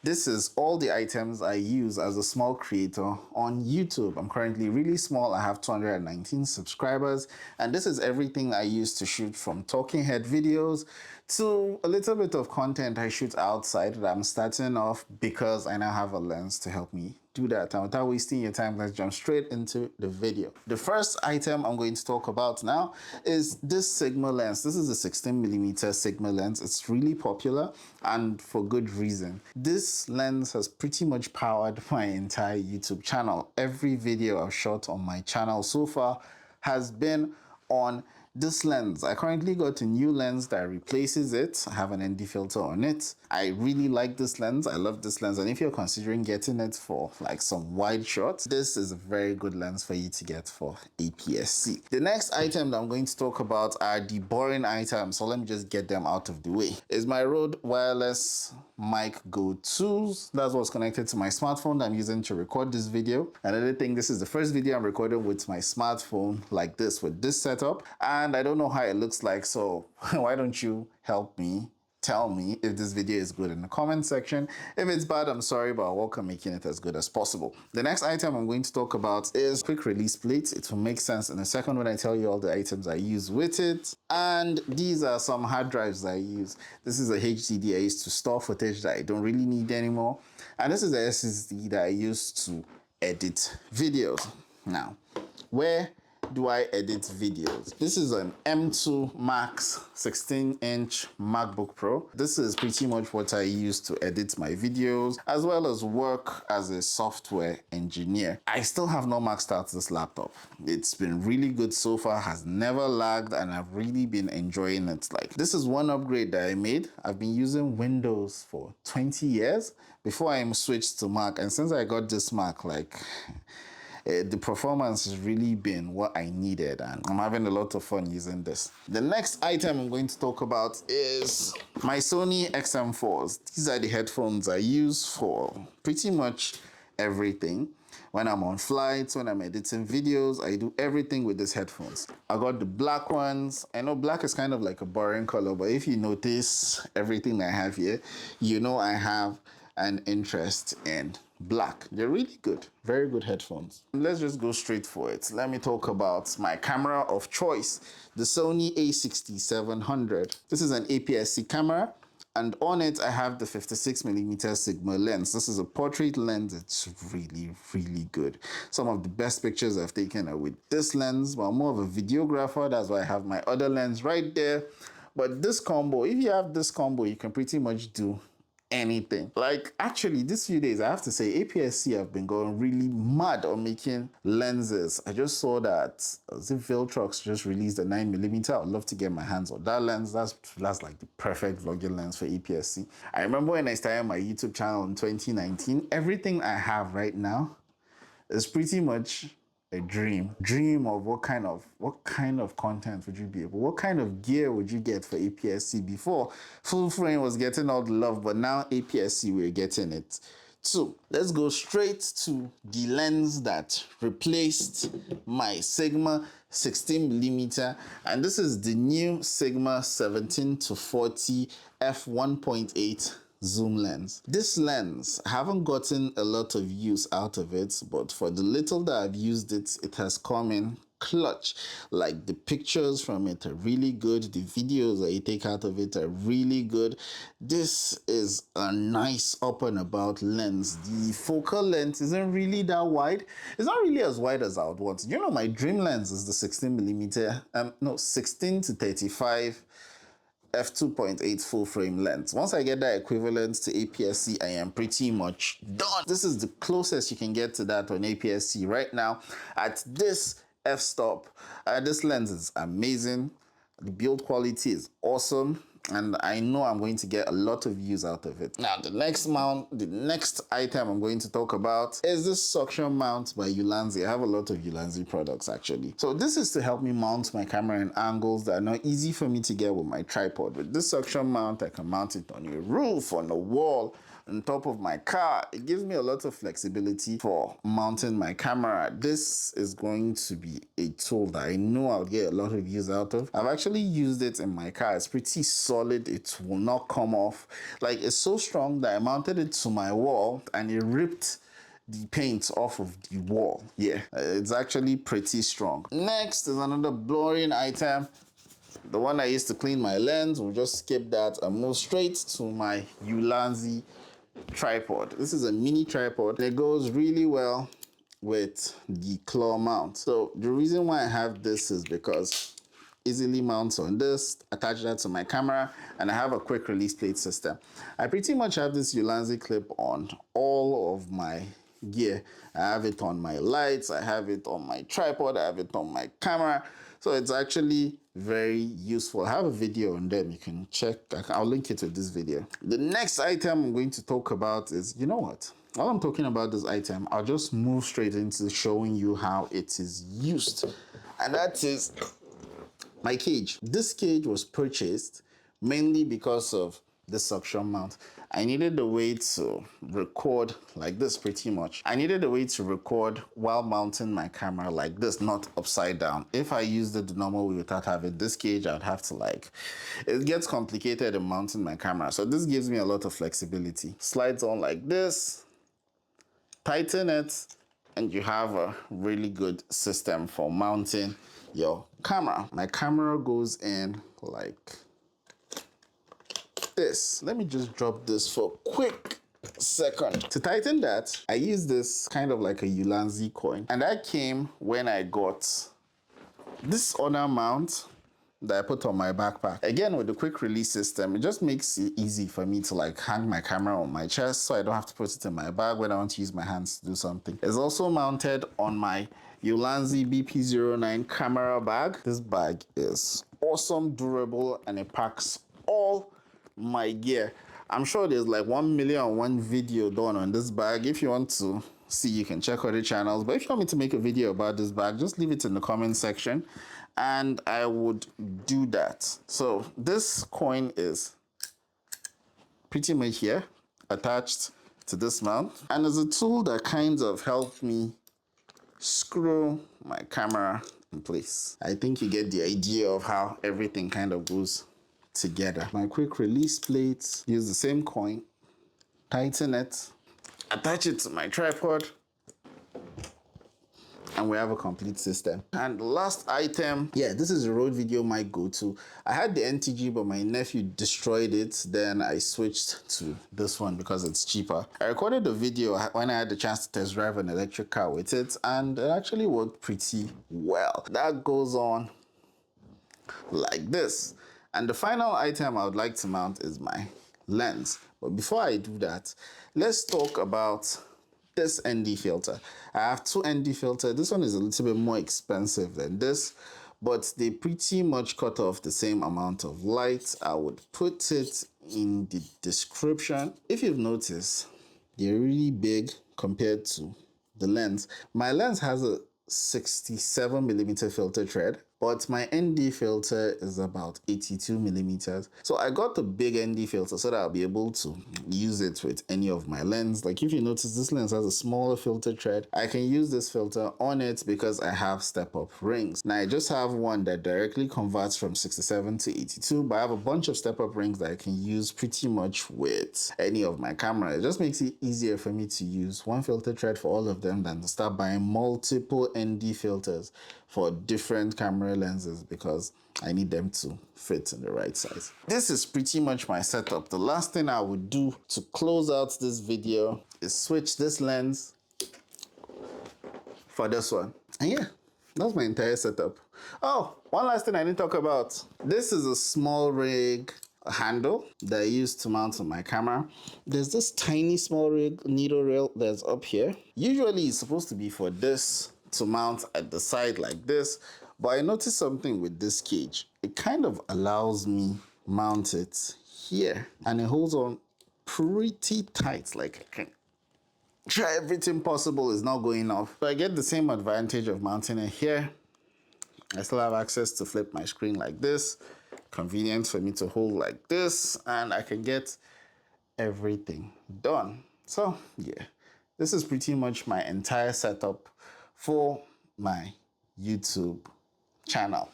This is all the items I use as a small creator on YouTube. I'm currently really small. I have 219 subscribers, and this is everything I use to shoot, from talking head videos to a little bit of content I shoot outside that I'm starting off because I now have a lens to help me do that. And without wasting your time, let's jump straight into the video. The first item I'm going to talk about now is this Sigma lens. This is a 16mm Sigma lens. It's really popular, and for good reason. This lens has pretty much powered my entire YouTube channel. Every video I've shot on my channel so far has been on this lens. I currently got a new lens that replaces it. I have an ND filter on it. I really like this lens. I love this lens, and if you're considering getting it for like some wide shots, this is a very good lens for you to get for APS-C. The next item that I'm going to talk about are the boring items, so let me just get them out of the way. Is my Rode Wireless Mic Go 2s. That's what's connected to my smartphone that I'm using to record this video. Another thing, this is the first video I'm recording with my smartphone like this, with this setup, and I don't know how it looks like, so why don't you help me? Tell me if this video is good in the comment section. If it's bad, I'm sorry, but I'll work on making it as good as possible. The next item I'm going to talk about is quick release plates. It will make sense in a second when I tell you all the items I use with it. And these are some hard drives I use. This is a HDD I used to store footage that I don't really need anymore. And this is a SSD that I use to edit videos. Now, where do I edit videos? This is an M2 Max 16-inch MacBook Pro. This is pretty much what I use to edit my videos, as well as work as a software engineer. I still have not maxed out this laptop. It's been really good so far, has never lagged, and I've really been enjoying it. Like, this is one upgrade that I made. I've been using Windows for 20 years before I switched to Mac, and since I got this Mac, like, the performance has really been what I needed, and I'm having a lot of fun using this. The next item I'm going to talk about is my Sony XM4s. These are the headphones I use for pretty much everything. When I'm on flights, when I'm editing videos, I do everything with these headphones. I got the black ones. I know black is kind of like a boring color, but if you notice everything I have here, you know I have an interest in black. They're really good, very good headphones. Let's just go straight for it. Let me talk about my camera of choice, the Sony a6700. This is an APS-C camera, and on it I have the 56mm Sigma lens. This is a portrait lens. It's really, really good. Some of the best pictures I've taken are with this lens, but I'm more of a videographer. That's why I have my other lens right there. But this combo, if you have this combo, you can pretty much do anything. Like, actually, these few days, I have to say, APS-C have been going really mad on making lenses. I just saw that Viltrox just released a 9mm. I'd love to get my hands on that lens. That's like the perfect vlogging lens for APS-C. I remember when I started my YouTube channel in 2019, everything I have right now is pretty much a dream of what kind of content would you be able, what kind of gear would you get for APS-C. Before, full frame was getting all the love, but now APS-C, we're getting it too. Let's go straight to the lens that replaced my Sigma 16mm, and this is the new Sigma 17-40 f1.8 zoom lens. This lens, I haven't gotten a lot of use out of it, but for the little that I've used it, it has come in clutch. Like, the pictures from it are really good. The videos that you take out of it are really good. This is a nice up and about lens. The focal length isn't really that wide. It's not really as wide as I would want. You know, my dream lens is the 16mm, 16 to 35 f2.8 full frame lens. Once I get that equivalent to APS-C, I am pretty much done. This is the closest you can get to that on APS-C right now at this f-stop. This lens is amazing. The build quality is awesome, and I know I'm going to get a lot of use out of it. Now, the next item I'm going to talk about is this suction mount by Ulanzi. I have a lot of Ulanzi products, actually. So this is to help me mount my camera in angles that are not easy for me to get with my tripod. With this suction mount, I can mount it on your roof, on a wall, on top of my car. It gives me a lot of flexibility for mounting my camera. This is going to be a tool that I know I'll get a lot of use out of. I've actually used it in my car. It's pretty solid. It will not come off. Like, it's so strong that I mounted it to my wall and it ripped the paint off of the wall. Yeah, it's actually pretty strong. Next is another blurring item. The one I used to clean my lens. We'll just skip that and move straight to my Ulanzi tripod. This is a mini tripod. It goes really well with the claw mount. So the reason why I have this is because easily mounts on this, attach that to my camera, and I have a quick release plate system. I pretty much have this Ulanzi clip on all of my gear. I have it on my lights, I have it on my tripod, I have it on my camera. So it's actually very useful. I have a video on them. You can check. I'll link it to this video. The next item I'm going to talk about is, you know what? While I'm talking about this item, I'll just move straight into showing you how it is used. And that is my cage. This cage was purchased mainly because of the suction mount. I needed a way to record like this pretty much. I needed a way to record while mounting my camera like this, not upside down. If I used it the normal way without having this cage, I'd have to it gets complicated in mounting my camera. So this gives me a lot of flexibility. Slides on like this, tighten it, and you have a really good system for mounting your camera. My camera goes in like this. Let me just drop this for a quick second. To tighten that, I use this kind of like a Ulanzi coin. And that came when I got this honor mount that I put on my backpack. Again, with the quick release system, it just makes it easy for me to hang my camera on my chest so I don't have to put it in my bag when I want to use my hands to do something. It's also mounted on my Ulanzi BP09 camera bag. This bag is awesome, durable, and it packs all my gear. I'm sure there's 1,000,001 video done on this bag. If you want to see, you can check other channels. But if you want me to make a video about this bag, just leave it in the comment section and I would do that. So this coin is pretty much here, attached to this mount. And it's a tool that kind of helped me screw my camera in place. I think you get the idea of how everything kind of goes together. My quick release plates, use the same coin, tighten it, attach it to my tripod, and we have a complete system. And the last item, yeah, this is a Rode VideoMic Go-To. I had the NTG, but my nephew destroyed it. Then I switched to this one because it's cheaper. I recorded the video when I had the chance to test drive an electric car with it, and it actually worked pretty well. That goes on like this. And the final item I would like to mount is my lens. But before I do that, let's talk about this ND filter. I have two ND filters. This one is a little bit more expensive than this, but they pretty much cut off the same amount of light. I would put it in the description. If you've noticed, they're really big compared to the lens. My lens has a 67mm filter thread, but my ND filter is about 82mm. So I got the big ND filter so that I'll be able to use it with any of my lens. Like if you notice, this lens has a smaller filter thread. I can use this filter on it because I have step-up rings. Now I just have one that directly converts from 67 to 82, but I have a bunch of step-up rings that I can use pretty much with any of my cameras. It just makes it easier for me to use one filter thread for all of them than to start buying multiple ND filters for different camera lenses because I need them to fit in the right size. This is pretty much my setup. The last thing I would do to close out this video is switch this lens for this one. And yeah, that's my entire setup. Oh, one last thing I didn't talk about. This is a small rig handle that I use to mount on my camera. There's this tiny small rig needle rail that's up here. Usually it's supposed to be for this to mount at the side like this, but I noticed something with this cage. It kind of allows me mount it here and it holds on pretty tight. Like I can try everything possible is not going off. So I get the same advantage of mounting it here. I still have access to flip my screen like this. Convenient for me to hold like this, and I can get everything done. So yeah, this is pretty much my entire setup for my YouTube channel.